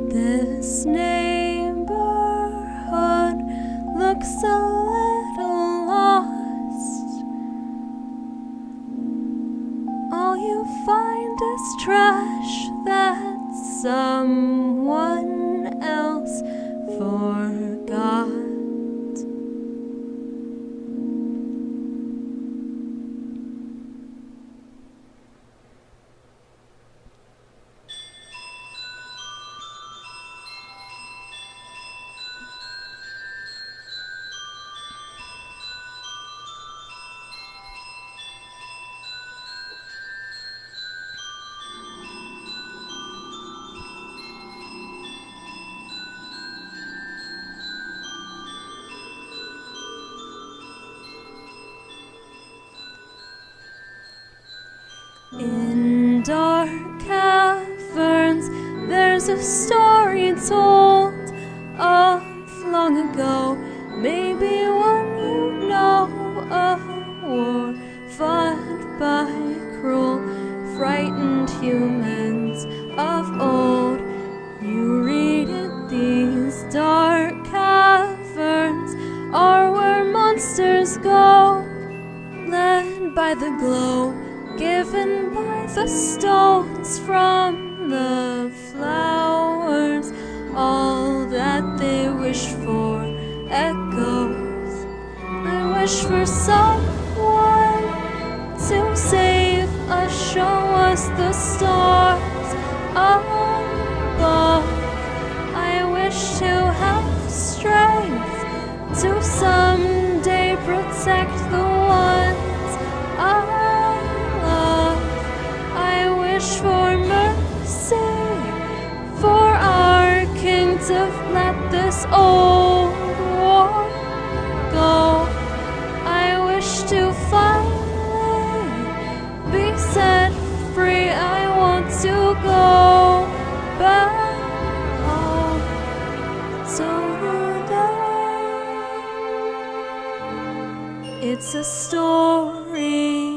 This neighborhood looks a little lost. All you find is trash that someone else forgot. In dark caverns, there's a story told of long ago, maybe one you know, a war fought by cruel, frightened humans of old. You read it, these dark caverns are where monsters go, led by the glow given by the stones from the flowers. All that they wish for echoes. I wish for someone to save us, show us the stars above. I wish to have strength to someday protect the ones I love. I wish for mercy for our king to let this old war go. I wish to finally be set free. I want to go back home. So today, it's a story